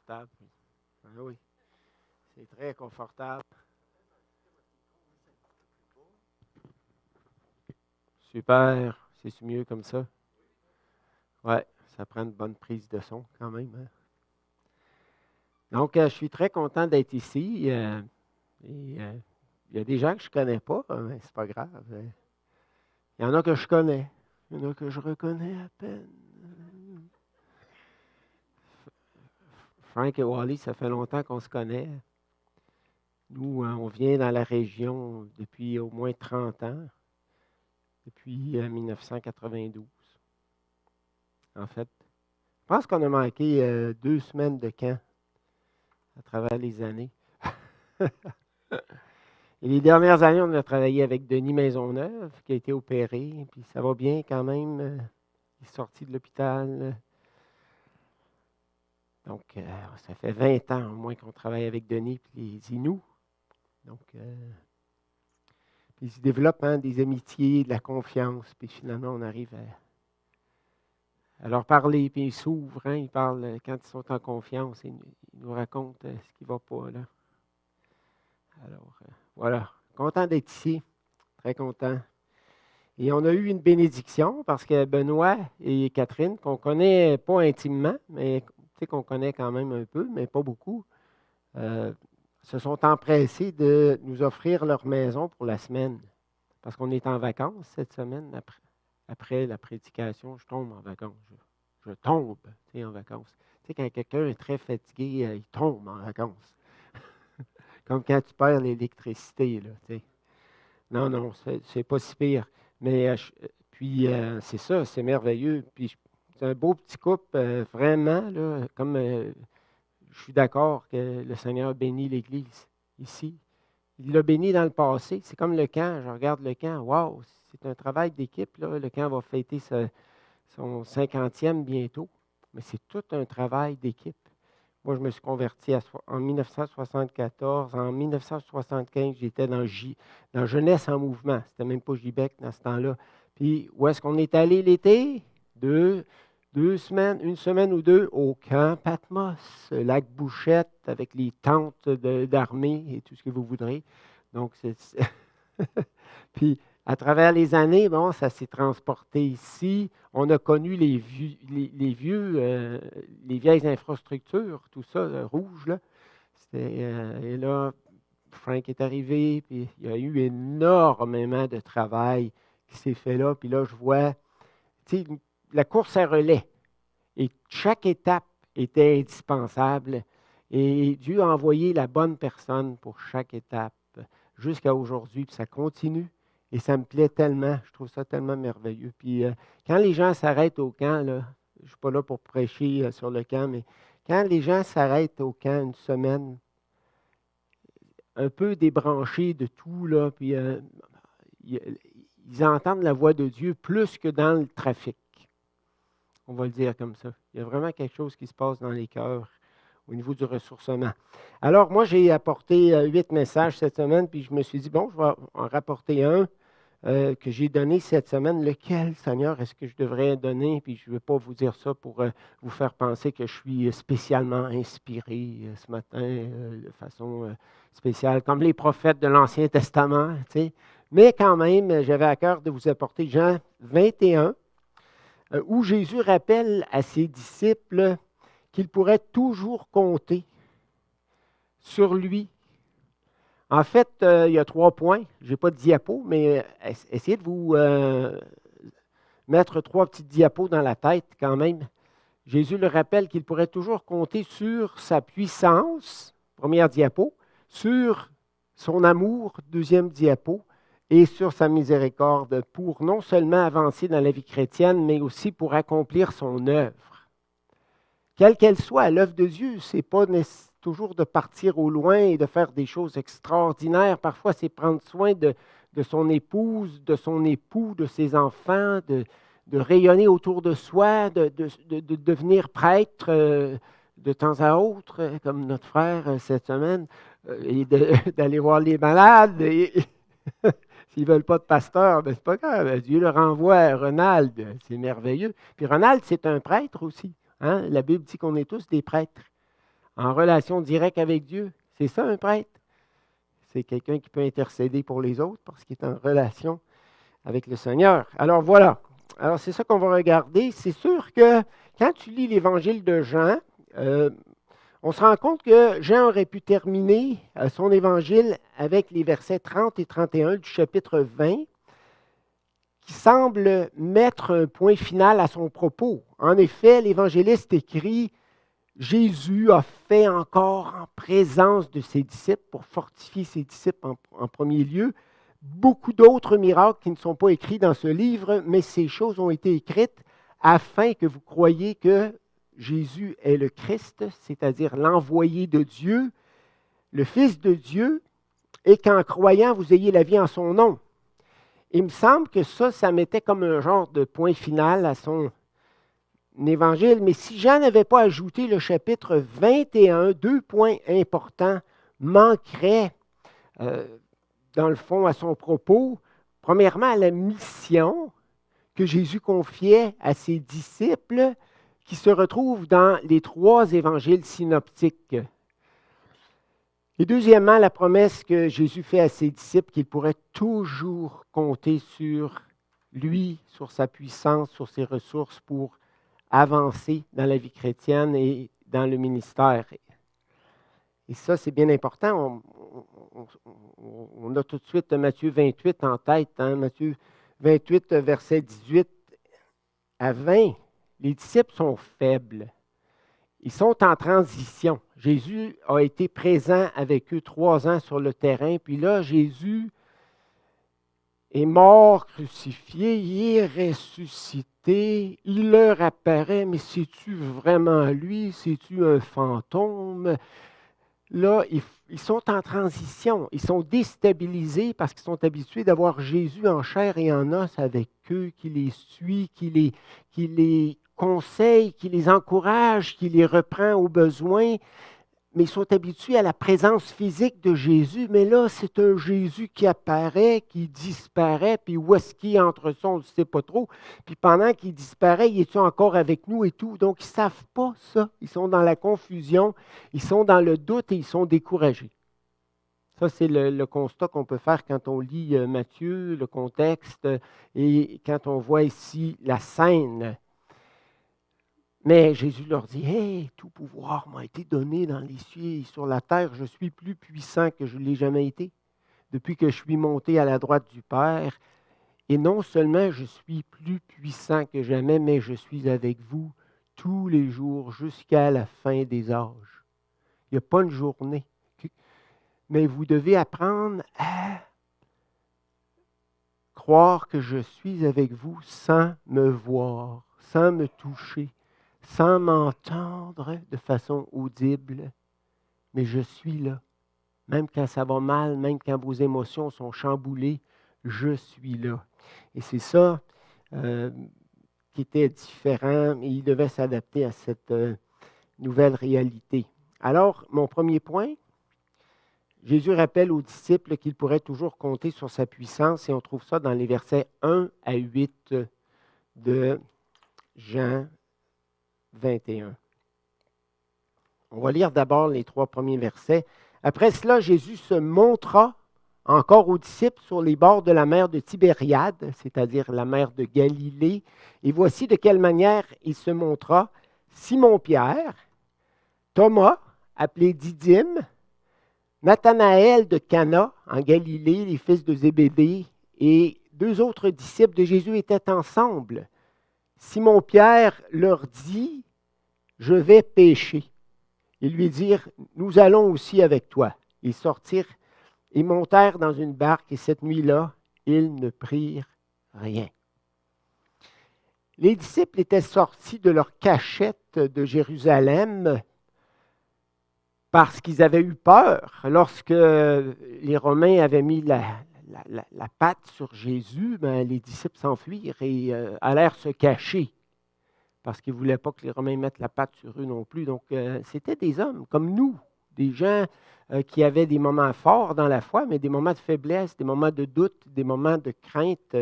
confortable. Ah oui, c'est très confortable. Super, c'est mieux comme ça. Ouais, ça prend une bonne prise de son quand même. Hein? Donc, je suis très content d'être ici. Il y a des gens que je ne connais pas, mais c'est pas grave. Il y en a que je connais. Il y en a que je reconnais à peine. Frank et Wally, ça fait longtemps qu'on se connaît. Nous, on vient dans la région depuis au moins 30 ans, depuis 1992. En fait, je pense qu'on a manqué 2 semaines de camp à travers les années. Et les dernières années, on a travaillé avec Denis Maisonneuve, qui a été opéré, puis ça va bien quand même. Il est sorti de l'hôpital. Donc, ça fait 20 ans au moins qu'on travaille avec Denis et les Inuits. Donc, puis il se développe des amitiés, de la confiance, puis finalement, on arrive à leur parler, puis ils s'ouvrent, ils parlent quand ils sont en confiance, ils nous racontent ce qui ne va pas, là. Alors, voilà, content d'être ici, très content. Et on a eu une bénédiction parce que Benoît et Catherine, qu'on ne connaît pas intimement, mais qu'on connaît quand même un peu, mais pas beaucoup, se sont empressés de nous offrir leur maison pour la semaine. Parce qu'on est en vacances cette semaine. Après la prédication, je tombe en vacances. Je tombe en vacances. Tu sais, quand quelqu'un est très fatigué, il tombe en vacances. Comme quand tu perds l'électricité. Là, tu sais. Non, c'est pas si pire. Mais puis, c'est ça, c'est merveilleux. Puis, c'est un beau petit couple, vraiment, là, comme je suis d'accord que le Seigneur bénit l'Église ici. Il l'a béni dans le passé. C'est comme le camp. Je regarde le camp. Wow, c'est un travail d'équipe. Là. Le camp va fêter son 50e bientôt. Mais c'est tout un travail d'équipe. Moi, je me suis converti en 1974. En 1975, j'étais dans Jeunesse en mouvement. C'était même pas JBEC dans ce temps-là. Puis, où est-ce qu'on est allé l'été? 2 semaines, 1 semaine ou 2 au camp Patmos, lac Bouchette, avec les tentes d'armée et tout ce que vous voudrez. Donc, puis, à travers les années, bon, ça s'est transporté ici. On a connu les vieilles infrastructures, tout ça, rouge, là. Et là, Frank est arrivé, puis il y a eu énormément de travail qui s'est fait là. Puis là, je vois, tu sais, la course à relais. Et chaque étape était indispensable. Et Dieu a envoyé la bonne personne pour chaque étape jusqu'à aujourd'hui. Puis ça continue. Et ça me plaît tellement. Je trouve ça tellement merveilleux. Puis quand les gens s'arrêtent au camp, là, je ne suis pas là pour prêcher sur le camp, mais quand les gens s'arrêtent au camp 1 semaine, un peu débranchés de tout, là, puis ils entendent la voix de Dieu plus que dans le trafic. On va le dire comme ça. Il y a vraiment quelque chose qui se passe dans les cœurs au niveau du ressourcement. Alors, moi, j'ai apporté 8 messages cette semaine, puis je me suis dit, bon, je vais en rapporter un que j'ai donné cette semaine. Lequel, Seigneur, est-ce que je devrais donner? Puis je ne veux pas vous dire ça pour vous faire penser que je suis spécialement inspiré ce matin de façon spéciale, comme les prophètes de l'Ancien Testament, tu sais. Mais quand même, j'avais à cœur de vous apporter Jean 21, où Jésus rappelle à ses disciples qu'ils pourraient toujours compter sur lui. En fait, il y a 3 points. Je n'ai pas de diapo, mais essayez de vous mettre 3 petites diapos dans la tête quand même. Jésus le rappelle qu'il pourrait toujours compter sur sa puissance, première diapo, sur son amour, deuxième diapo, et sur sa miséricorde pour non seulement avancer dans la vie chrétienne, mais aussi pour accomplir son œuvre. Quelle qu'elle soit, l'œuvre de Dieu, ce n'est pas toujours de partir au loin et de faire des choses extraordinaires. Parfois, c'est prendre soin de son épouse, de son époux, de ses enfants, de rayonner autour de soi, de devenir prêtre de temps à autre, comme notre frère cette semaine, et d'aller voir les malades. S'ils ne veulent pas de pasteur, ben c'est pas grave. Dieu le renvoie à Ronald. C'est merveilleux. Puis Ronald, c'est un prêtre aussi. Hein? La Bible dit qu'on est tous des prêtres en relation directe avec Dieu. C'est ça un prêtre. C'est quelqu'un qui peut intercéder pour les autres parce qu'il est en relation avec le Seigneur. Alors voilà. Alors c'est ça qu'on va regarder. C'est sûr que quand tu lis l'évangile de Jean, on se rend compte que Jean aurait pu terminer son évangile avec les versets 30 et 31 du chapitre 20, qui semble mettre un point final à son propos. En effet, l'évangéliste écrit « Jésus a fait encore en présence de ses disciples, pour fortifier ses disciples en premier lieu, beaucoup d'autres miracles qui ne sont pas écrits dans ce livre, mais ces choses ont été écrites afin que vous croyiez que Jésus est le Christ, c'est-à-dire l'envoyé de Dieu, le Fils de Dieu, et qu'en croyant, vous ayez la vie en son nom. » Il me semble que ça mettait comme un genre de point final à son évangile. Mais si Jean n'avait pas ajouté le chapitre 21, deux points importants manqueraient, dans le fond, à son propos. Premièrement, à la mission que Jésus confiait à ses disciples, qui se retrouvent dans les 3 évangiles synoptiques. Et deuxièmement, la promesse que Jésus fait à ses disciples qu'ils pourraient toujours compter sur lui, sur sa puissance, sur ses ressources pour avancer dans la vie chrétienne et dans le ministère. Et ça, c'est bien important. On a tout de suite Matthieu 28 en tête. Matthieu 28, versets 18 à 20. Les disciples sont faibles. Ils sont en transition. Jésus a été présent avec eux 3 ans sur le terrain. Puis là, Jésus est mort, crucifié, il est ressuscité. Il leur apparaît, mais c'est-tu vraiment lui? C'est-tu un fantôme? Là, ils sont en transition. Ils sont déstabilisés parce qu'ils sont habitués d'avoir Jésus en chair et en os avec eux, qui les suit, qui les conseille, qui les encourage, qui les reprend au besoin. Mais ils sont habitués à la présence physique de Jésus. Mais là, c'est un Jésus qui apparaît, qui disparaît, puis où est-ce qu'il est entre ça, on ne sait pas trop. Puis pendant qu'il disparaît, il est encore avec nous et tout. Donc, ils ne savent pas ça. Ils sont dans la confusion, ils sont dans le doute et ils sont découragés. Ça, c'est le constat qu'on peut faire quand on lit Matthieu, le contexte, et quand on voit ici la scène. Mais Jésus leur dit, « Hey, tout pouvoir m'a été donné dans les cieux et sur la terre. Je suis plus puissant que je ne l'ai jamais été depuis que je suis monté à la droite du Père. Et non seulement je suis plus puissant que jamais, mais je suis avec vous tous les jours jusqu'à la fin des âges. » Il n'y a pas une journée. Mais vous devez apprendre à croire que je suis avec vous sans me voir, sans me toucher, sans m'entendre de façon audible, mais je suis là. Même quand ça va mal, même quand vos émotions sont chamboulées, je suis là. Et c'est ça qui était différent, et il devait s'adapter à cette nouvelle réalité. Alors, mon premier point, Jésus rappelle aux disciples qu'ils pourraient toujours compter sur sa puissance, et on trouve ça dans les versets 1 à 8 de Jean 21. On va lire d'abord les 3 premiers versets. « Après cela, Jésus se montra encore aux disciples sur les bords de la mer de Tibériade, c'est-à-dire la mer de Galilée. Et voici de quelle manière il se montra. Simon-Pierre, Thomas, appelé Didyme, Nathanaël de Cana, en Galilée, les fils de Zébédée, et 2 autres disciples de Jésus étaient ensemble. Simon-Pierre leur dit, « Je vais pêcher. » Ils lui dirent, « Nous allons aussi avec toi. » Ils sortirent et montèrent dans une barque, et cette nuit-là, ils ne prirent rien. Les disciples étaient sortis de leur cachette de Jérusalem parce qu'ils avaient eu peur. Lorsque les Romains avaient mis la patte sur Jésus, les disciples s'enfuirent et allèrent se cacher parce qu'ils ne voulaient pas que les Romains mettent la patte sur eux non plus. Donc, c'était des hommes comme nous, des gens qui avaient des moments forts dans la foi, mais des moments de faiblesse, des moments de doute, des moments de crainte.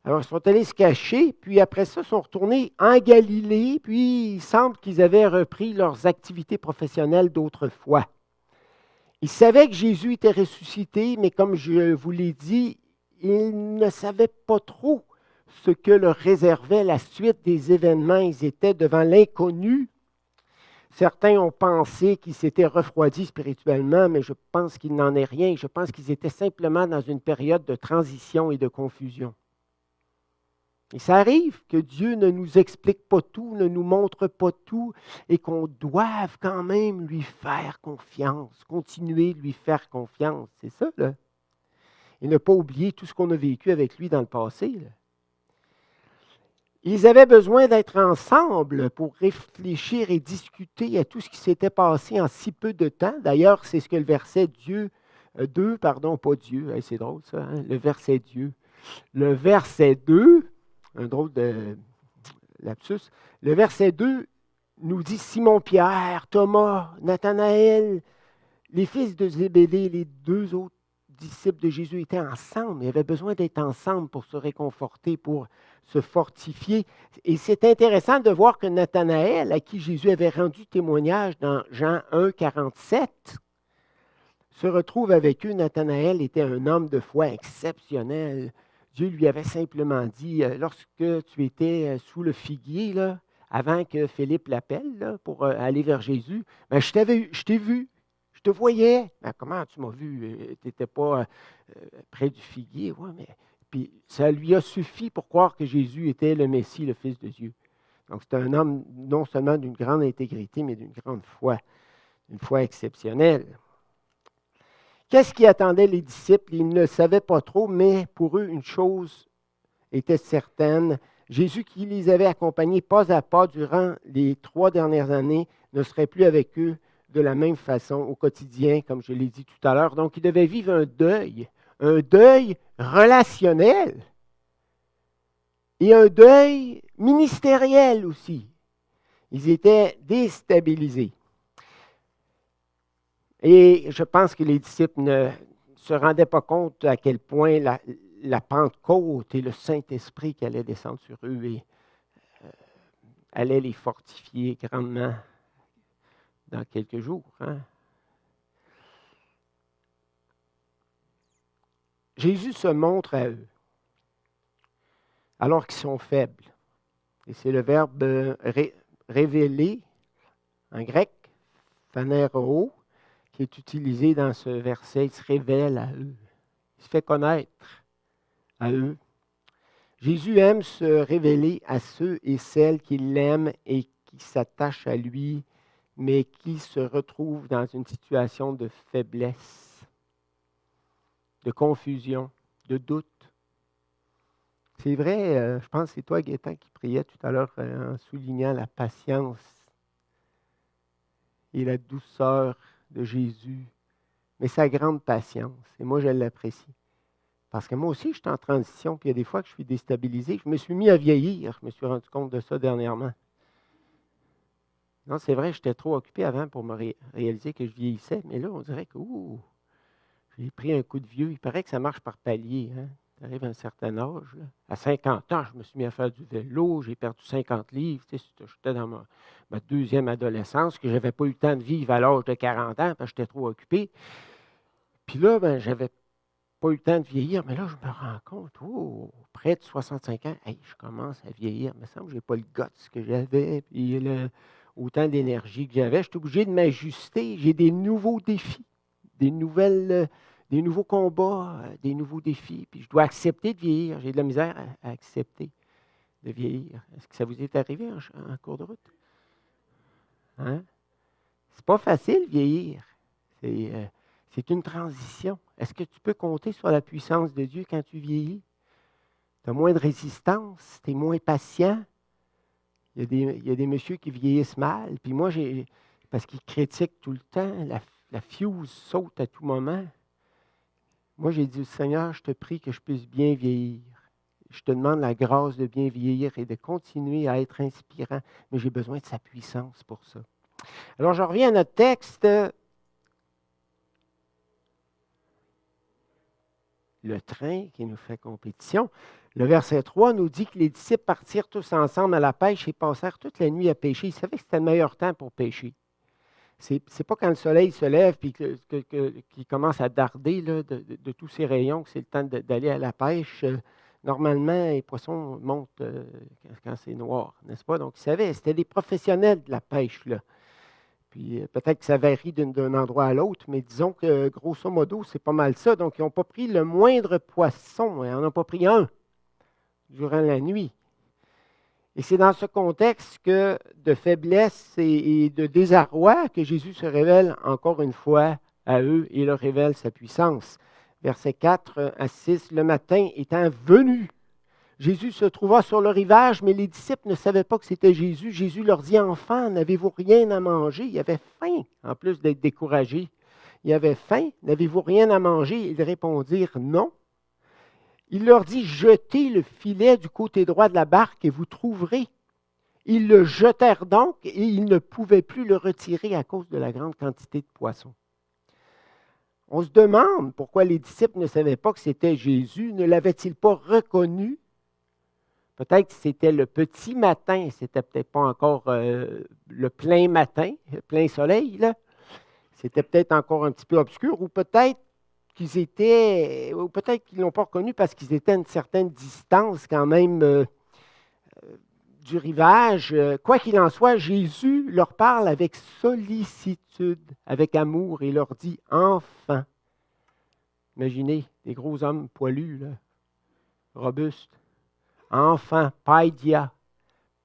Alors, ils sont allés se cacher, puis après ça, ils sont retournés en Galilée, puis il semble qu'ils avaient repris leurs activités professionnelles d'autrefois. Ils savaient que Jésus était ressuscité, mais comme je vous l'ai dit, ils ne savaient pas trop ce que leur réservait la suite des événements. Ils étaient devant l'inconnu. Certains ont pensé qu'ils s'étaient refroidis spirituellement, mais je pense qu'il n'en est rien. Je pense qu'ils étaient simplement dans une période de transition et de confusion. Et ça arrive que Dieu ne nous explique pas tout, ne nous montre pas tout, et qu'on doive quand même lui faire confiance, continuer de lui faire confiance. C'est ça, là. Et ne pas oublier tout ce qu'on a vécu avec lui dans le passé, là. Ils avaient besoin d'être ensemble pour réfléchir et discuter à tout ce qui s'était passé en si peu de temps. D'ailleurs, c'est ce que le verset 2, pas Dieu, c'est drôle ça, hein? Le verset 2, un drôle de lapsus, le verset 2 nous dit Simon-Pierre, Thomas, Nathanaël, les fils de Zébédée, les deux autres disciples de Jésus étaient ensemble. Ils avaient besoin d'être ensemble pour se réconforter, pour se fortifier. Et c'est intéressant de voir que Nathanaël, à qui Jésus avait rendu témoignage dans Jean 1, 47, se retrouve avec eux. Nathanaël était un homme de foi exceptionnel. Dieu lui avait simplement dit, lorsque tu étais sous le figuier, là, avant que Philippe l'appelle là, pour aller vers Jésus, ben, je t'ai vu. Je te voyais. Ben, comment tu m'as vu? Tu n'étais pas près du figuier. Ouais, mais... Puis ça lui a suffi pour croire que Jésus était le Messie, le Fils de Dieu. Donc c'est un homme non seulement d'une grande intégrité, mais d'une grande foi, une foi exceptionnelle. Qu'est-ce qui attendait les disciples? Ils ne savaient pas trop, mais pour eux, une chose était certaine. Jésus qui les avait accompagnés pas à pas durant les 3 dernières années ne serait plus avec eux de la même façon au quotidien, comme je l'ai dit tout à l'heure. Donc, ils devaient vivre un deuil relationnel et un deuil ministériel aussi. Ils étaient déstabilisés. Et je pense que les disciples ne se rendaient pas compte à quel point la Pentecôte et le Saint-Esprit qui allait descendre sur eux et allait les fortifier grandement dans quelques jours. Hein? Jésus se montre à eux alors qu'ils sont faibles. Et c'est le verbe révéler en grec, phaneroo, qui est utilisé dans ce verset. Il se révèle à eux. Il se fait connaître à eux. Jésus aime se révéler à ceux et celles qui l'aiment et qui s'attachent à lui, mais qui se retrouvent dans une situation de faiblesse, de confusion, de doute. C'est vrai, je pense que c'est toi, Gaétan, qui priais tout à l'heure en soulignant la patience et la douceur de Jésus, mais sa grande patience. Et moi, je l'apprécie. Parce que moi aussi, je suis en transition, puis il y a des fois que je suis déstabilisé. Je me suis mis à vieillir. Je me suis rendu compte de ça dernièrement. Non, c'est vrai, j'étais trop occupé avant pour me réaliser que je vieillissais, mais là, on dirait que j'ai pris un coup de vieux. Il paraît que ça marche par palier. Hein? Tu arrives à un certain âge. Là. À 50 ans, je me suis mis à faire du vélo. J'ai perdu 50 livres. Tu sais, j'étais dans ma deuxième adolescence, que je n'avais pas eu le temps de vivre à l'âge de 40 ans, parce que j'étais trop occupé. Puis là, j'avais pas eu le temps de vieillir, mais là, je me rends compte, près de 65 ans, hey, je commence à vieillir. Il me semble que je n'ai pas le guts que j'avais, puis autant d'énergie que j'avais. Je suis obligé de m'ajuster. J'ai des nouveaux défis, des nouveaux combats, des nouveaux défis. Puis je dois accepter de vieillir. J'ai de la misère à accepter de vieillir. Est-ce que ça vous est arrivé en cours de route? Hein? C'est pas facile, vieillir. C'est une transition. Est-ce que tu peux compter sur la puissance de Dieu quand tu vieillis? Tu as moins de résistance, tu es moins patient. Il y a des messieurs qui vieillissent mal. Puis moi, parce qu'ils critiquent tout le temps, la fuse saute à tout moment. Moi, j'ai dit, Seigneur, je te prie que je puisse bien vieillir. Je te demande la grâce de bien vieillir et de continuer à être inspirant. Mais j'ai besoin de sa puissance pour ça. Alors, je reviens à notre texte. Le train qui nous fait compétition. Le verset 3 nous dit que les disciples partirent tous ensemble à la pêche et passèrent toute la nuit à pêcher. Ils savaient que c'était le meilleur temps pour pêcher. Ce n'est pas quand le soleil se lève et qu'il commence à darder là, de tous ses rayons que c'est le temps d'aller à la pêche. Normalement, les poissons montent quand c'est noir, n'est-ce pas? Donc, ils savaient, c'était des professionnels de la pêche, là. Puis peut-être que ça varie d'un endroit à l'autre, mais disons que grosso modo, c'est pas mal ça. Donc, ils n'ont pas pris le moindre poisson, ils n'en ont pas pris un durant la nuit. Et c'est dans ce contexte de faiblesse et de désarroi que Jésus se révèle encore une fois à eux et leur révèle sa puissance. Versets 4 à 6, le matin étant venu, Jésus se trouva sur le rivage, mais les disciples ne savaient pas que c'était Jésus. Jésus leur dit, « Enfants, n'avez-vous rien à manger? » Il avait faim, en plus d'être découragé. Il avait faim, « N'avez-vous rien à manger? » Ils répondirent, « Non. » Il leur dit, « Jetez le filet du côté droit de la barque et vous trouverez. » Ils le jetèrent donc et ils ne pouvaient plus le retirer à cause de la grande quantité de poissons. On se demande pourquoi les disciples ne savaient pas que c'était Jésus. Ne l'avaient-ils pas reconnu? Peut-être que c'était le petit matin, c'était peut-être pas encore le plein matin, le plein soleil, là. C'était peut-être encore un petit peu obscur, ou peut-être qu'ils ne l'ont pas reconnu parce qu'ils étaient à une certaine distance quand même du rivage. Quoi qu'il en soit, Jésus leur parle avec sollicitude, avec amour, et leur dit « Enfants ». Imaginez, des gros hommes poilus, là, robustes. Enfants, paidia,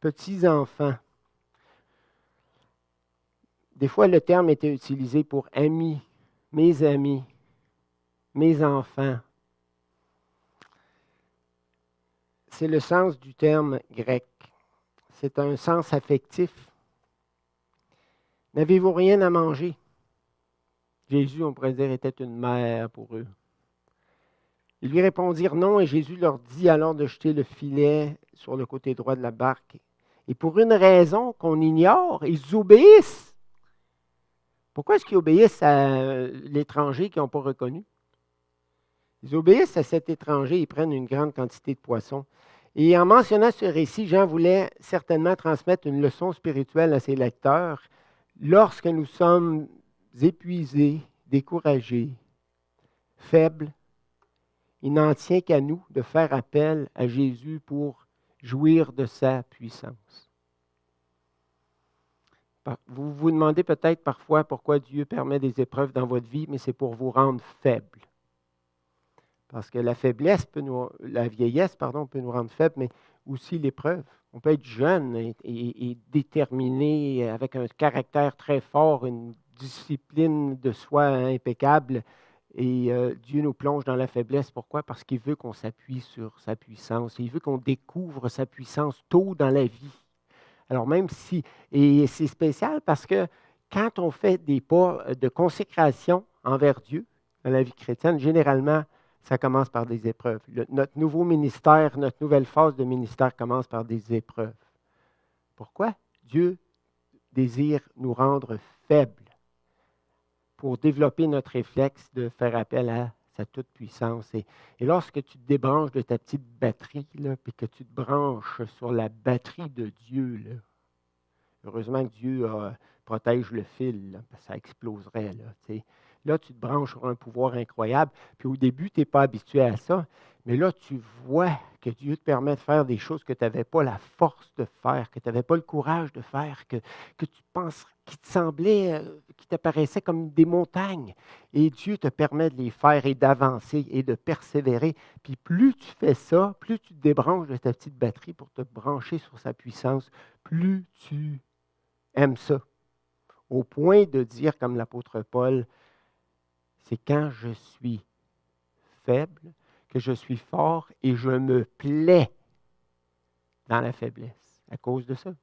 petits-enfants. Des fois, le terme était utilisé pour amis, mes enfants. C'est le sens du terme grec. C'est un sens affectif. N'avez-vous rien à manger? Jésus, on pourrait dire, était une mère pour eux. Ils lui répondirent non et Jésus leur dit alors de jeter le filet sur le côté droit de la barque. Et pour une raison qu'on ignore, ils obéissent. Pourquoi est-ce qu'ils obéissent à l'étranger qu'ils n'ont pas reconnu? Ils obéissent à cet étranger et prennent une grande quantité de poissons. Et en mentionnant ce récit, Jean voulait certainement transmettre une leçon spirituelle à ses lecteurs. Lorsque nous sommes épuisés, découragés, faibles, il n'en tient qu'à nous de faire appel à Jésus pour jouir de sa puissance. Vous vous demandez peut-être parfois pourquoi Dieu permet des épreuves dans votre vie, mais c'est pour vous rendre faibles. Parce que la vieillesse peut nous rendre faibles, mais aussi l'épreuve. On peut être jeune et déterminé, avec un caractère très fort, une discipline de soi impeccable, et Dieu nous plonge dans la faiblesse. Pourquoi? Parce qu'il veut qu'on s'appuie sur sa puissance. Il veut qu'on découvre sa puissance tôt dans la vie. Alors même si, et c'est spécial parce que quand on fait des pas de consécration envers Dieu dans la vie chrétienne, généralement, ça commence par des épreuves. Notre nouveau ministère, notre nouvelle phase de ministère commence par des épreuves. Pourquoi? Dieu désire nous rendre faibles pour développer notre réflexe de faire appel à sa toute-puissance. Et lorsque tu te débranches de ta petite batterie, puis que tu te branches sur la batterie de Dieu, là, heureusement que Dieu protège le fil, là, parce que ça exploserait. Là, tu te branches sur un pouvoir incroyable, puis au début, tu n'es pas habitué à ça, mais là, tu vois que Dieu te permet de faire des choses que tu n'avais pas la force de faire, que tu n'avais pas le courage de faire, que tu penses, qui te semblait, qui t'apparaissaient comme des montagnes. Et Dieu te permet de les faire et d'avancer et de persévérer. Puis plus tu fais ça, plus tu te débranches de ta petite batterie pour te brancher sur sa puissance, plus tu aimes ça. Au point de dire, comme l'apôtre Paul, c'est quand je suis faible que je suis fort et je me plais dans la faiblesse à cause de ça.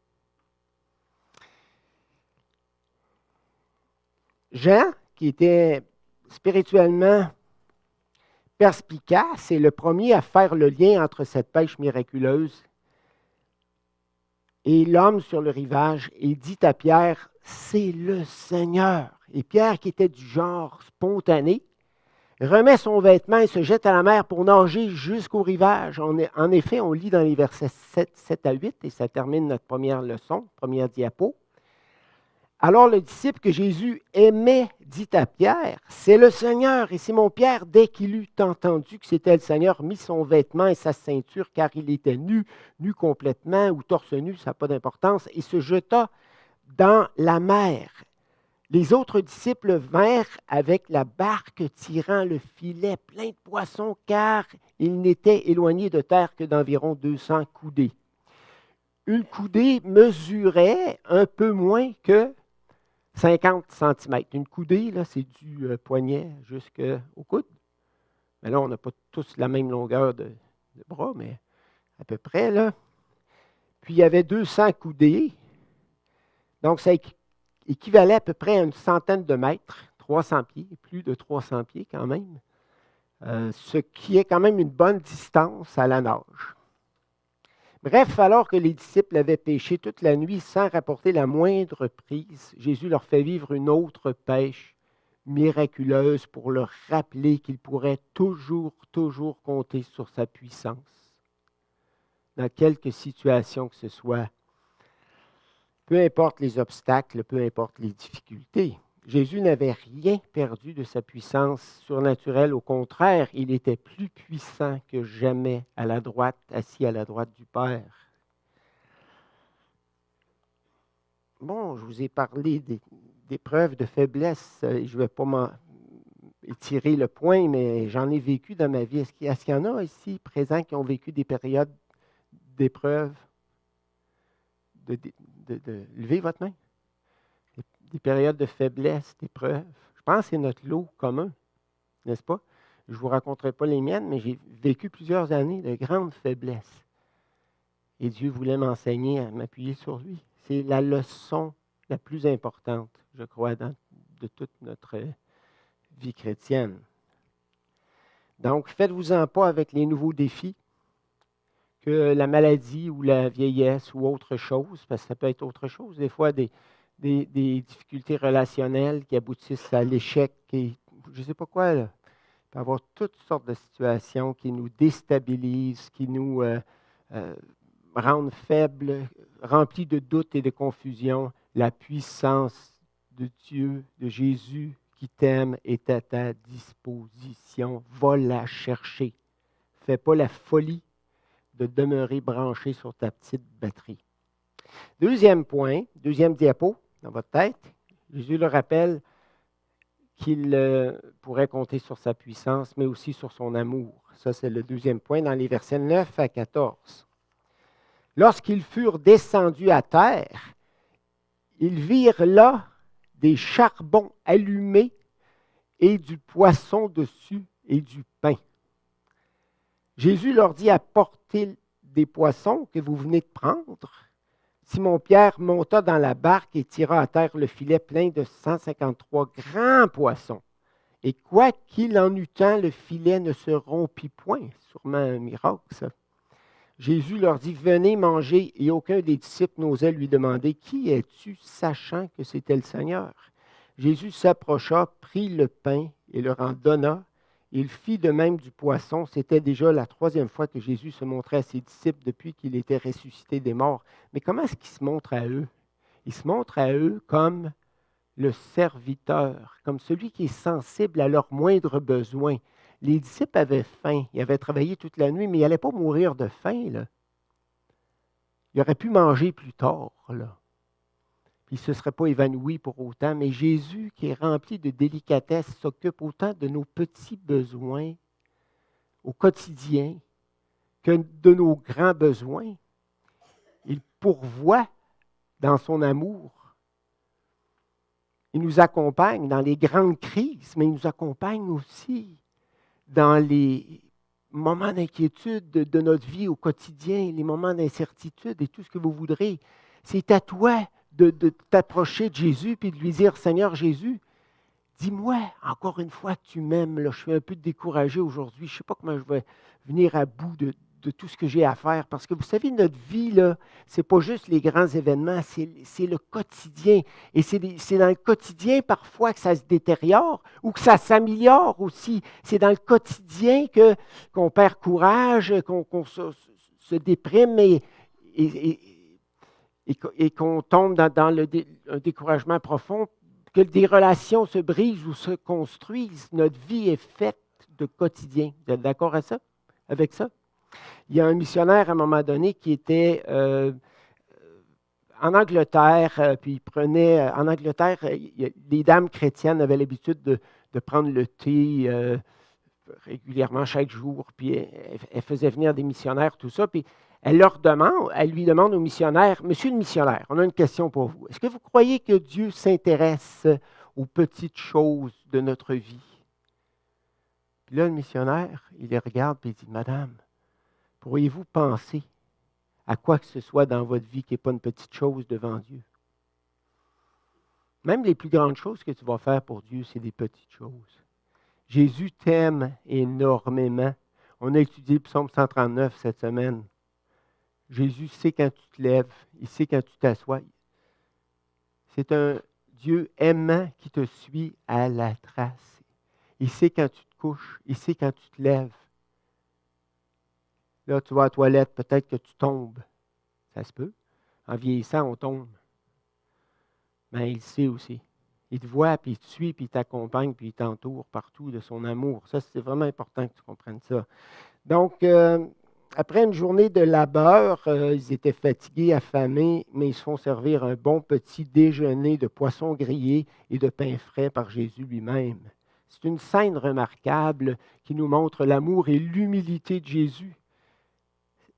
Jean, qui était spirituellement perspicace, est le premier à faire le lien entre cette pêche miraculeuse et l'homme sur le rivage et dit à Pierre, « C'est le Seigneur ». Et Pierre, qui était du genre spontané, remet son vêtement et se jette à la mer pour nager jusqu'au rivage. En effet, on lit dans les versets 7 à 8, et ça termine notre première leçon, première diapo. Alors le disciple que Jésus aimait dit à Pierre, « C'est le Seigneur. » Et Simon Pierre, dès qu'il eut entendu que c'était le Seigneur, mit son vêtement et sa ceinture, car il était nu complètement, ou torse nu, ça n'a pas d'importance, et se jeta dans la mer. Les autres disciples vinrent avec la barque tirant le filet plein de poissons, car ils n'étaient éloignés de terre que d'environ 200 coudées. Une coudée mesurait un peu moins que 50 cm. Une coudée, là, c'est du poignet jusqu'au coude. Mais là, on n'a pas tous la même longueur de bras, mais à peu près, là. Puis, il y avait 200 coudées. Donc, ça équivalait à peu près à une centaine de mètres, 300 pieds, plus de 300 pieds quand même, ce qui est quand même une bonne distance à la nage. Bref, alors que les disciples avaient pêché toute la nuit sans rapporter la moindre prise, Jésus leur fait vivre une autre pêche miraculeuse pour leur rappeler qu'ils pourraient toujours compter sur sa puissance. Dans quelque situation que ce soit, peu importe les obstacles, peu importe les difficultés, Jésus n'avait rien perdu de sa puissance surnaturelle. Au contraire, il était plus puissant que jamais à la droite, assis à la droite du Père. Bon, je vous ai parlé des preuves de faiblesse. Je ne vais pas étirer le point, mais j'en ai vécu dans ma vie. Est-ce qu'il y en a ici présents qui ont vécu des périodes d'épreuve? Levez votre main. Des périodes de faiblesse, d'épreuve. Je pense que c'est notre lot commun, n'est-ce pas? Je ne vous raconterai pas les miennes, mais j'ai vécu plusieurs années de grandes faiblesses. Et Dieu voulait m'enseigner à m'appuyer sur lui. C'est la leçon la plus importante, je crois, de toute notre vie chrétienne. Donc, faites-vous-en pas avec les nouveaux défis que la maladie ou la vieillesse ou autre chose, parce que ça peut être autre chose, des fois des difficultés relationnelles qui aboutissent à l'échec et je ne sais pas quoi. Là. Il peut y avoir toutes sortes de situations qui nous déstabilisent, qui nous rendent faibles, remplis de doutes et de confusion. La puissance de Dieu, de Jésus qui t'aime est à ta disposition. Va la chercher. Fais pas la folie de demeurer branché sur ta petite batterie. Deuxième point, deuxième diapo dans votre tête, Jésus le rappelle qu'il pourrait compter sur sa puissance, mais aussi sur son amour. Ça, c'est le deuxième point dans les versets 9 à 14. Lorsqu'ils furent descendus à terre, ils virent là des charbons allumés et du poisson dessus et du pain. Jésus leur dit, apportez des poissons que vous venez de prendre. Simon-Pierre monta dans la barque et tira à terre le filet plein de 153 grands poissons. Et quoi qu'il en eût tant, le filet ne se rompit point. Sûrement un miracle, ça. Jésus leur dit, venez manger, et aucun des disciples n'osait lui demander, qui es-tu, sachant que c'était le Seigneur? Jésus s'approcha, prit le pain et leur en donna. Il fit de même du poisson. C'était déjà la troisième fois que Jésus se montrait à ses disciples depuis qu'il était ressuscité des morts. Mais comment est-ce qu'il se montre à eux? Il se montre à eux comme le serviteur, comme celui qui est sensible à leurs moindres besoins. Les disciples avaient faim. Ils avaient travaillé toute la nuit, mais ils n'allaient pas mourir de faim, là. Ils auraient pu manger plus tard, là. Puis ils ne se seraient pas évanouis pour autant. Mais Jésus, qui est rempli de délicatesse, s'occupe autant de nos petits besoins au quotidien que de nos grands besoins. Il pourvoit dans son amour. Il nous accompagne dans les grandes crises, mais il nous accompagne aussi dans les moments d'inquiétude de notre vie au quotidien, les moments d'incertitude et tout ce que vous voudrez. C'est à toi de t'approcher de Jésus et de lui dire, Seigneur Jésus, dis-moi encore une fois que tu m'aimes. Là, je suis un peu découragé aujourd'hui. Je ne sais pas comment je vais venir à bout de de tout ce que j'ai à faire. Parce que vous savez, notre vie, là, ce n'est pas juste les grands événements, c'est le quotidien. Et c'est dans le quotidien parfois que ça se détériore ou que ça s'améliore aussi. C'est dans le quotidien qu'on perd courage, qu'on se déprime et qu'on tombe dans un découragement profond, que des relations se brisent ou se construisent. Notre vie est faite de quotidien. Vous êtes d'accord avec ça? Il y a un missionnaire à un moment donné qui était en Angleterre, puis il prenait, en Angleterre, les dames chrétiennes avaient l'habitude de prendre le thé régulièrement chaque jour, puis elle faisait venir des missionnaires, tout ça, puis elle lui demande aux missionnaires, Monsieur le missionnaire, on a une question pour vous. Est-ce que vous croyez que Dieu s'intéresse aux petites choses de notre vie? Puis là, le missionnaire, il les regarde et il dit, Madame, pourriez-vous penser à quoi que ce soit dans votre vie qui n'est pas une petite chose devant Dieu? Même les plus grandes choses que tu vas faire pour Dieu, c'est des petites choses. Jésus t'aime énormément. On a étudié Psaume 139 cette semaine. Jésus sait quand tu te lèves, il sait quand tu t'assois. C'est un Dieu aimant qui te suit à la trace. Il sait quand tu te couches, il sait quand tu te lèves. Là, tu vas à la toilette, peut-être que tu tombes. Ça se peut. En vieillissant, on tombe. Mais il sait aussi. Il te voit, puis il te suit, puis il t'accompagne, puis il t'entoure partout de son amour. Ça, c'est vraiment important que tu comprennes ça. Donc, après une journée de labeur, ils étaient fatigués, affamés, mais ils se font servir un bon petit déjeuner de poisson grillé et de pain frais par Jésus lui-même. C'est une scène remarquable qui nous montre l'amour et l'humilité de Jésus.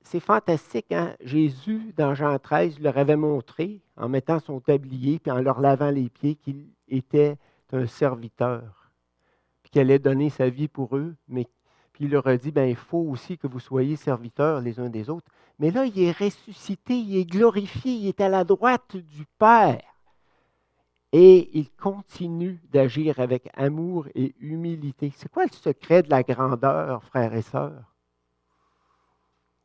C'est fantastique, hein? Jésus, dans Jean 13, leur avait montré, en mettant son tablier puis en leur lavant les pieds, qu'il était un serviteur, puis qu'il allait donner sa vie pour eux, mais puis il leur a dit, il faut aussi que vous soyez serviteurs les uns des autres. Mais là, il est ressuscité, il est glorifié, il est à la droite du Père. Et il continue d'agir avec amour et humilité. C'est quoi le secret de la grandeur, frères et sœurs?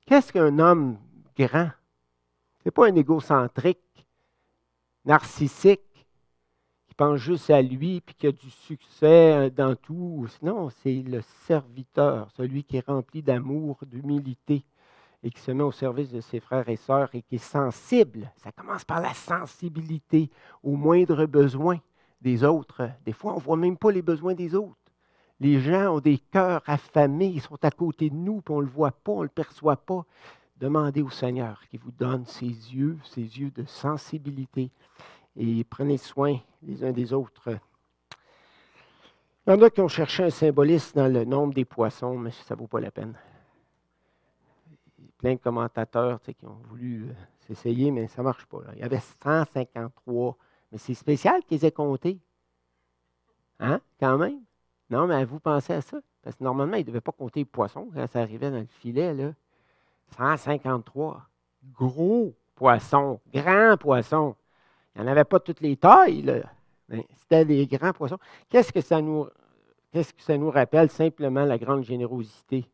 Qu'est-ce qu'un homme grand? Ce n'est pas un égocentrique, narcissique, qui pense juste à lui et qui a du succès dans tout. Non, c'est le serviteur, celui qui est rempli d'amour, d'humilité et qui se met au service de ses frères et sœurs et qui est sensible. Ça commence par la sensibilité aux moindres besoins des autres. Des fois, on ne voit même pas les besoins des autres. Les gens ont des cœurs affamés, ils sont à côté de nous, puis on ne le voit pas, on ne le perçoit pas. Demandez au Seigneur qu'il vous donne ses yeux de sensibilité, et prenez soin les uns des autres. Il y en a qui ont cherché un symbolisme dans le nombre des poissons, mais ça ne vaut pas la peine. Il y a plein de commentateurs qui ont voulu s'essayer, mais ça ne marche pas. Là. Il y avait 153, mais c'est spécial qu'ils aient compté. Hein, quand même? Non, mais vous pensez à ça? Parce que normalement, ils ne devaient pas compter les poissons quand ça arrivait dans le filet. Là. 153. Gros poissons, grands poissons. Il n'y en avait pas toutes les tailles, là. Mais c'était des grands poissons. Qu'est-ce que ça nous rappelle? Simplement la grande générosité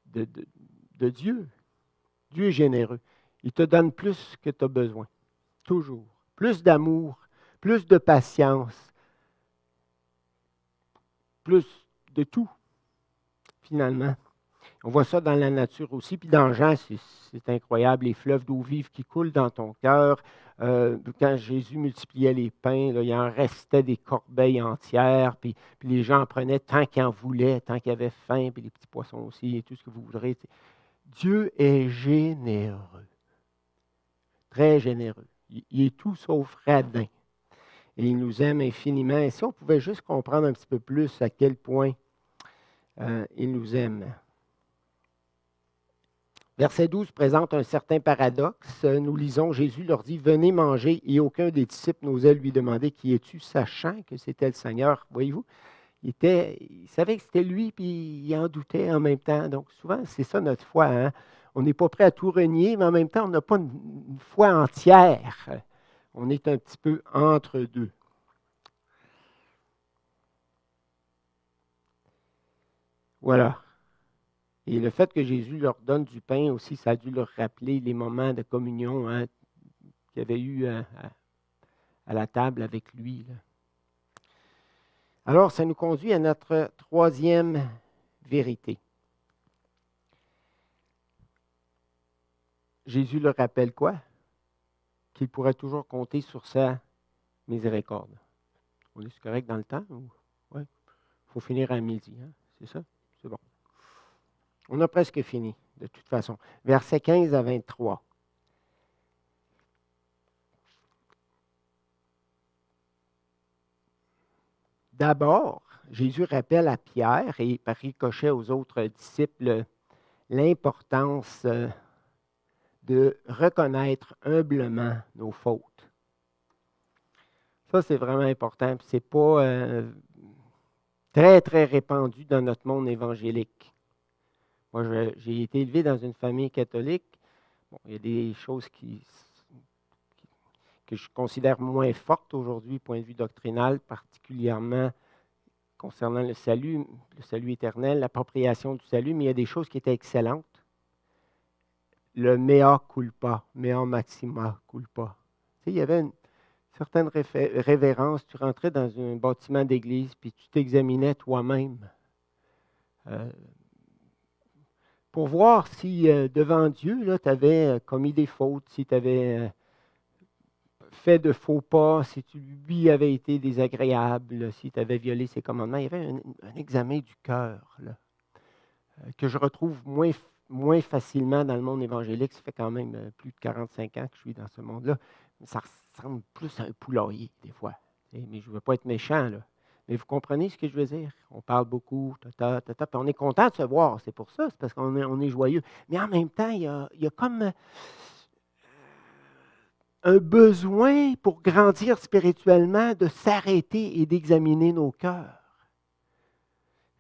de Dieu. Dieu est généreux. Il te donne plus que tu as besoin. Toujours. Plus d'amour, plus de patience, plus de tout, finalement. On voit ça dans la nature aussi. Puis dans Jean, c'est incroyable, les fleuves d'eau vive qui coulent dans ton cœur. Quand Jésus multipliait les pains, là, il en restait des corbeilles entières, puis les gens en prenaient tant qu'ils en voulaient, tant qu'ils avaient faim, puis les petits poissons aussi, et tout ce que vous voudrez. Dieu est généreux, très généreux. Il est tout sauf radin. Et il nous aime infiniment. Et si on pouvait juste comprendre un petit peu plus à quel point il nous aime. Verset 12 présente un certain paradoxe. Nous lisons, Jésus leur dit, venez manger, et aucun des disciples n'osait lui demander, qui es-tu, sachant que c'était le Seigneur. Voyez-vous, il savait que c'était lui, puis il en doutait en même temps. Donc souvent, c'est ça notre foi. Hein? On n'est pas prêt à tout renier, mais en même temps, on n'a pas une foi entière. On est un petit peu entre deux. Voilà. Et le fait que Jésus leur donne du pain aussi, ça a dû leur rappeler les moments de communion qu'il y avait eu à la table avec lui. Là. Alors, ça nous conduit à notre troisième vérité. Jésus leur rappelle quoi? Qu'il pourrait toujours compter sur sa miséricorde. On est correct dans le temps? Oui. Il faut finir à midi, hein? C'est ça? C'est bon. On a presque fini, de toute façon. Versets 15 à 23. D'abord, Jésus rappelle à Pierre et par ricochet aux autres disciples l'importance de reconnaître humblement nos fautes. Ça, c'est vraiment important. Ce n'est pas très, très répandu dans notre monde évangélique. Moi, j'ai été élevé dans une famille catholique. Bon, il y a des choses que je considère moins fortes aujourd'hui, point de vue doctrinal, particulièrement concernant le salut éternel, l'appropriation du salut, mais il y a des choses qui étaient excellentes. Le mea culpa, mea maxima culpa. Tu sais, il y avait une certaine révérence. Tu rentrais dans un bâtiment d'église, puis tu t'examinais toi-même pour voir si devant Dieu, tu avais commis des fautes, si tu avais fait de faux pas, si tu lui avais été désagréable, si tu avais violé ses commandements. Il y avait un examen du cœur que je retrouve moins facilement dans le monde évangélique. Ça fait quand même plus de 45 ans que je suis dans ce monde-là. Ça ressemble plus à un poulailler, des fois. Mais je ne veux pas être méchant, là. Mais vous comprenez ce que je veux dire? On parle beaucoup, puis on est content de se voir. C'est pour ça, c'est parce qu'on est joyeux. Mais en même temps, il y a comme un besoin pour grandir spirituellement de s'arrêter et d'examiner nos cœurs.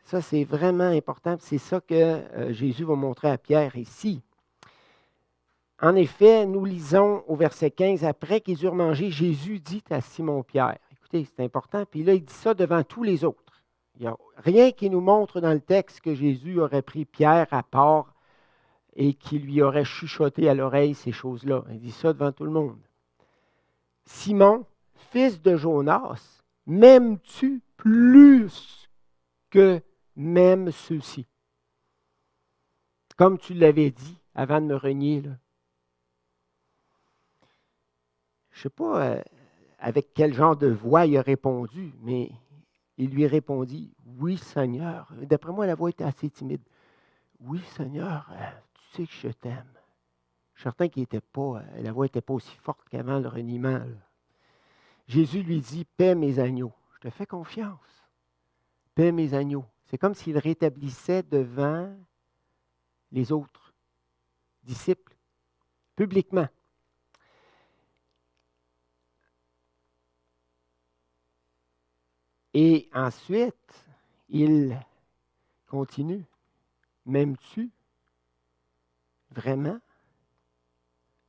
Ça, c'est vraiment important. C'est ça que Jésus va montrer à Pierre ici. En effet, nous lisons au verset 15, après qu'ils eurent mangé, Jésus dit à Simon-Pierre, écoutez, c'est important, puis là, il dit ça devant tous les autres. Il n'y a rien qui nous montre dans le texte que Jésus aurait pris Pierre à part et qui lui aurait chuchoté à l'oreille ces choses-là. Il dit ça devant tout le monde. Simon, fils de Jonas, m'aimes-tu plus que m'aiment ceux-ci? Comme tu l'avais dit avant de me renier, là. Je ne sais pas avec quel genre de voix il a répondu, mais il lui répondit, « Oui, Seigneur. » D'après moi, la voix était assez timide. « Oui, Seigneur, tu sais que je t'aime. » Je suis certain la voix n'était pas aussi forte qu'avant le reniement. Là. Jésus lui dit, « Paie mes agneaux. » Je te fais confiance. Paie mes agneaux. C'est comme s'il rétablissait devant les autres disciples, publiquement. Et ensuite, il continue. « M'aimes-tu vraiment? »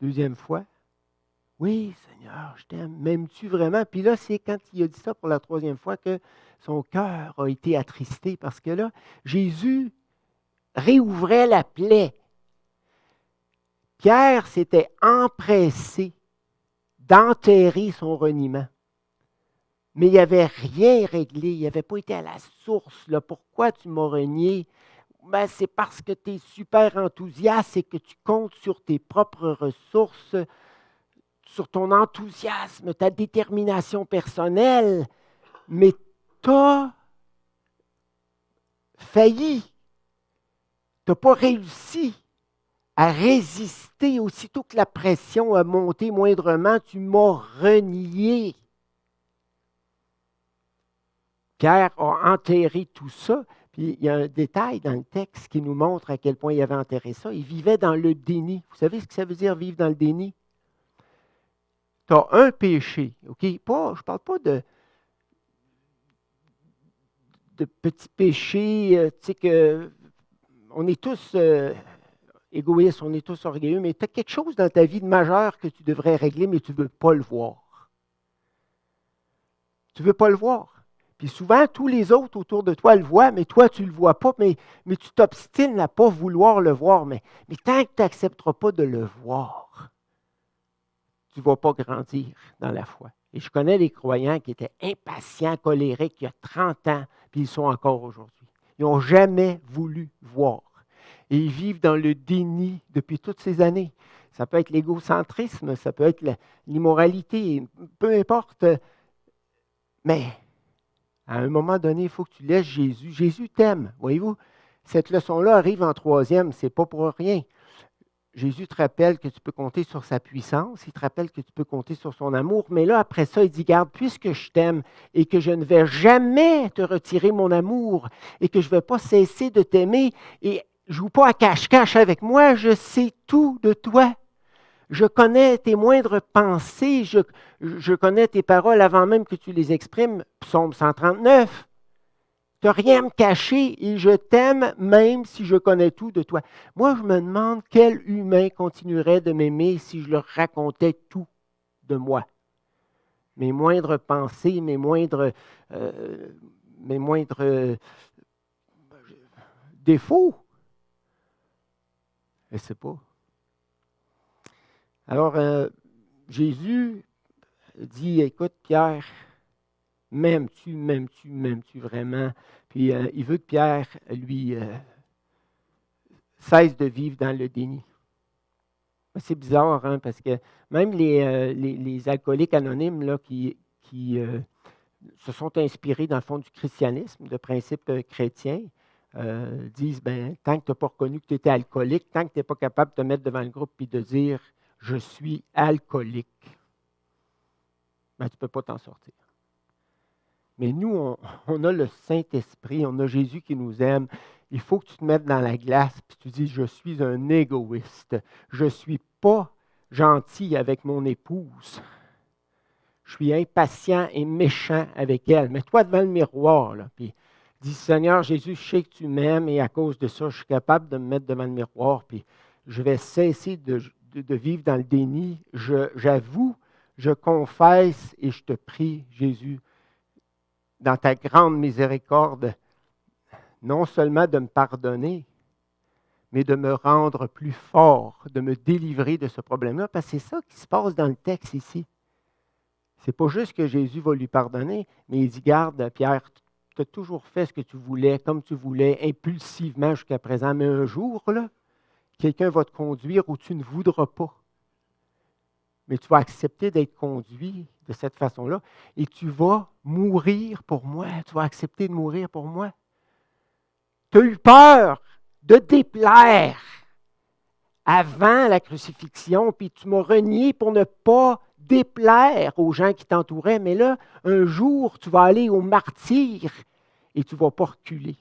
Deuxième fois. « Oui, Seigneur, je t'aime. M'aimes-tu vraiment? » Puis là, c'est quand il a dit ça pour la troisième fois que son cœur a été attristé parce que là, Jésus réouvrait la plaie. Pierre s'était empressé d'enterrer son reniement. Mais il n'avait rien réglé, il n'avait pas été à la source. Là. Pourquoi tu m'as renié? Ben, c'est parce que tu es super enthousiaste et que tu comptes sur tes propres ressources, sur ton enthousiasme, ta détermination personnelle, mais tu as failli, tu n'as pas réussi à résister aussitôt que la pression a monté moindrement, tu m'as renié. Pierre a enterré tout ça. Puis il y a un détail dans le texte qui nous montre à quel point il avait enterré ça. Il vivait dans le déni. Vous savez ce que ça veut dire vivre dans le déni? Tu as un péché. OK? Je ne parle pas de petits péchés. Tu sais que on est tous égoïstes, on est tous orgueilleux, mais tu as quelque chose dans ta vie de majeur que tu devrais régler, mais tu ne veux pas le voir. Tu ne veux pas le voir. Puis souvent, tous les autres autour de toi le voient, mais toi, tu ne le vois pas, mais tu t'obstines à ne pas vouloir le voir. Mais tant que tu n'accepteras pas de le voir, tu ne vas pas grandir dans la foi. Et je connais des croyants qui étaient impatients, colériques, il y a 30 ans, puis ils sont encore aujourd'hui. Ils n'ont jamais voulu voir. Et ils vivent dans le déni depuis toutes ces années. Ça peut être l'égocentrisme, ça peut être l'immoralité, peu importe. Mais à un moment donné, il faut que tu laisses Jésus. Jésus t'aime, voyez-vous. Cette leçon-là arrive en troisième, ce n'est pas pour rien. Jésus te rappelle que tu peux compter sur sa puissance, il te rappelle que tu peux compter sur son amour, mais là, après ça, il dit, garde, puisque je t'aime et que je ne vais jamais te retirer mon amour et que je ne vais pas cesser de t'aimer et joue pas à cache-cache avec moi, je sais tout de toi. Je connais tes moindres pensées, je connais tes paroles avant même que tu les exprimes. Psaume 139. Tu n'as rien à me cacher et je t'aime même si je connais tout de toi. Moi, je me demande quel humain continuerait de m'aimer si je leur racontais tout de moi. Mes moindres pensées, mes moindres défauts. Je ne sais pas. Alors, Jésus dit, écoute Pierre, m'aimes-tu vraiment? Puis il veut que Pierre, lui, cesse de vivre dans le déni. C'est bizarre, hein, parce que même les alcooliques anonymes là, qui se sont inspirés dans le fond du christianisme, de principes chrétiens, disent, tant que tu n'as pas reconnu que tu étais alcoolique, tant que tu n'es pas capable de te mettre devant le groupe et de dire, je suis alcoolique, tu ne peux pas t'en sortir. Mais nous, on a le Saint-Esprit, on a Jésus qui nous aime. Il faut que tu te mettes dans la glace et tu dis, je suis un égoïste. Je ne suis pas gentil avec mon épouse. Je suis impatient et méchant avec elle. Mets-toi devant le miroir, là, puis dis, Seigneur Jésus, je sais que tu m'aimes et à cause de ça, je suis capable de me mettre devant le miroir, puis je vais cesser de vivre dans le déni. J'avoue, je confesse et je te prie, Jésus, dans ta grande miséricorde, non seulement de me pardonner, mais de me rendre plus fort, de me délivrer de ce problème-là, parce que c'est ça qui se passe dans le texte ici. Ce n'est pas juste que Jésus va lui pardonner, mais il dit, garde, Pierre, tu as toujours fait ce que tu voulais, comme tu voulais, impulsivement jusqu'à présent, mais un jour, là, quelqu'un va te conduire où tu ne voudras pas. Mais tu vas accepter d'être conduit de cette façon-là et tu vas mourir pour moi. Tu vas accepter de mourir pour moi. Tu as eu peur de déplaire avant la crucifixion, puis tu m'as renié pour ne pas déplaire aux gens qui t'entouraient. Mais là, un jour, tu vas aller au martyre et tu ne vas pas reculer.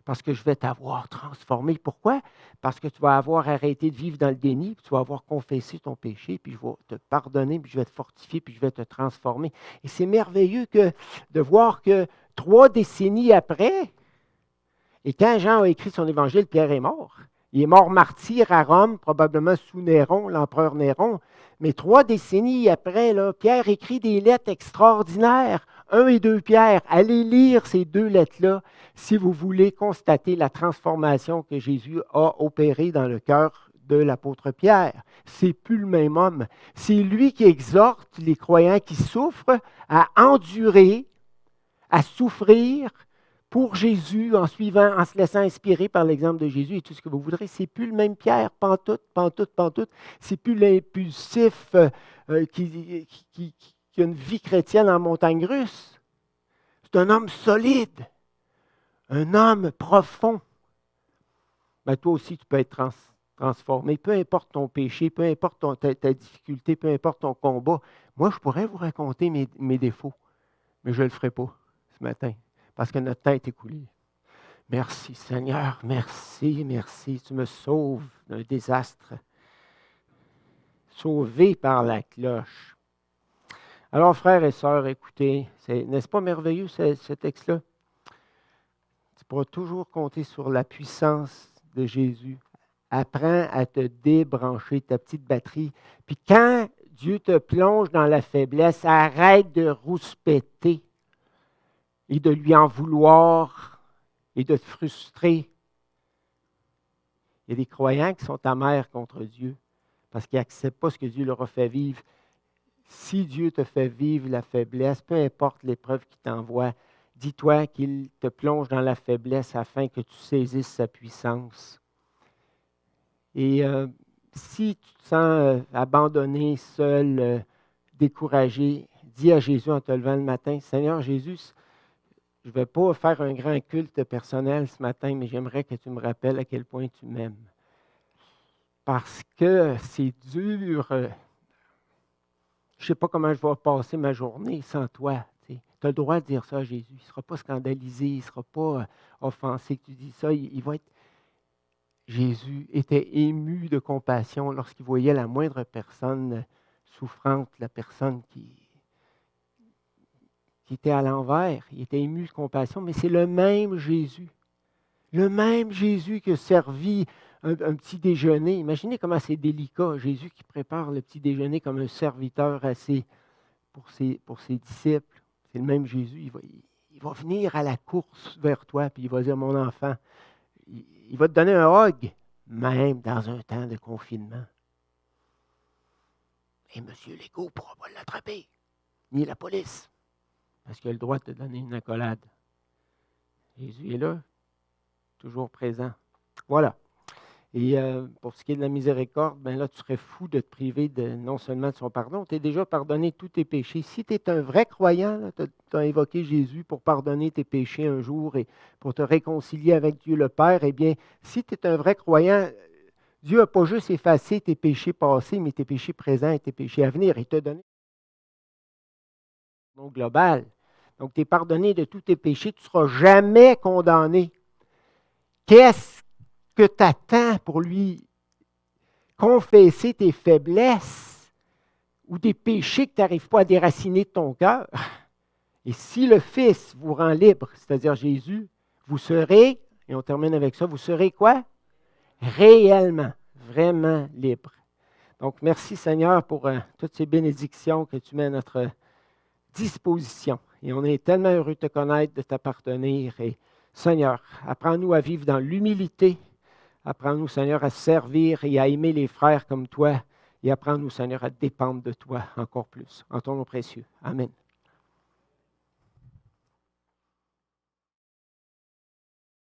Parce que je vais t'avoir transformé. Pourquoi? Parce que tu vas avoir arrêté de vivre dans le déni, puis tu vas avoir confessé ton péché, puis je vais te pardonner, puis je vais te fortifier, puis je vais te transformer. Et c'est merveilleux de voir que 3 décennies après, et quand Jean a écrit son évangile, Pierre est mort. Il est mort martyr à Rome, probablement sous Néron, l'empereur Néron. Mais 3 décennies après, là, Pierre écrit des lettres extraordinaires. 1 et 2 Pierre. Allez lire ces 2 lettres-là si vous voulez constater la transformation que Jésus a opérée dans le cœur de l'apôtre Pierre. C'est plus le même homme. C'est lui qui exhorte les croyants qui souffrent à endurer, à souffrir pour Jésus, en suivant, en se laissant inspirer par l'exemple de Jésus et tout ce que vous voudrez. C'est plus le même Pierre, pantoute. C'est plus l'impulsif qui a une vie chrétienne en montagne russe. C'est un homme solide, un homme profond. Toi aussi, tu peux être transformé, peu importe ton péché, peu importe ta difficulté, peu importe ton combat. Moi, je pourrais vous raconter mes défauts, mais je ne le ferai pas ce matin. Parce que notre temps est écoulé. Merci Seigneur, merci, tu me sauves d'un désastre. Sauvé par la cloche. Alors frères et sœurs, écoutez, n'est-ce pas merveilleux ce texte-là? Tu pourras toujours compter sur la puissance de Jésus. Apprends à te débrancher ta petite batterie. Puis quand Dieu te plonge dans la faiblesse, arrête de rouspéter. et de lui en vouloir et de te frustrer. Il y a des croyants qui sont amers contre Dieu parce qu'ils n'acceptent pas ce que Dieu leur a fait vivre. Si Dieu te fait vivre la faiblesse, peu importe l'épreuve qu'il t'envoie, dis-toi qu'il te plonge dans la faiblesse afin que tu saisisses sa puissance. Et si tu te sens abandonné, seul, découragé, dis à Jésus en te levant le matin, Seigneur Jésus, je ne vais pas faire un grand culte personnel ce matin, mais j'aimerais que tu me rappelles à quel point tu m'aimes. Parce que c'est dur. Je ne sais pas comment je vais passer ma journée sans toi. Tu as le droit de dire ça à Jésus. Il ne sera pas scandalisé, il ne sera pas offensé que tu dis ça. Il va être... Jésus était ému de compassion lorsqu'il voyait la moindre personne souffrante, la personne qui était à l'envers. Il était ému de compassion, mais c'est le même Jésus. Le même Jésus qui a servi un petit déjeuner. Imaginez comment c'est délicat, Jésus qui prépare le petit déjeuner comme un serviteur pour ses disciples. C'est le même Jésus. Il va venir à la course vers toi, puis il va dire, mon enfant, il va te donner un hug, même dans un temps de confinement. Et M. Legault ne pourra pas l'attraper, ni la police, parce qu'il a le droit de te donner une accolade. Jésus est là, toujours présent. Voilà. Et pour ce qui est de la miséricorde, ben là, tu serais fou de te priver non seulement de son pardon, tu es déjà pardonné tous tes péchés. Si tu es un vrai croyant, tu as invoqué Jésus pour pardonner tes péchés un jour et pour te réconcilier avec Dieu le Père, eh bien, si tu es un vrai croyant, Dieu n'a pas juste effacé tes péchés passés, mais tes péchés présents et tes péchés à venir. Il t'a donné un pardon global. Donc, tu es pardonné de tous tes péchés, tu ne seras jamais condamné. Qu'est-ce que tu attends pour lui confesser tes faiblesses ou des péchés que tu n'arrives pas à déraciner de ton cœur? Et si le Fils vous rend libre, c'est-à-dire Jésus, vous serez, et on termine avec ça, vous serez quoi? Réellement, vraiment libre. Donc, merci Seigneur pour toutes ces bénédictions que tu mets à notre disposition. Et on est tellement heureux de te connaître, de t'appartenir. Et Seigneur, apprends-nous à vivre dans l'humilité. Apprends-nous, Seigneur, à servir et à aimer les frères comme toi. Et apprends-nous, Seigneur, à dépendre de toi encore plus. En ton nom précieux. Amen.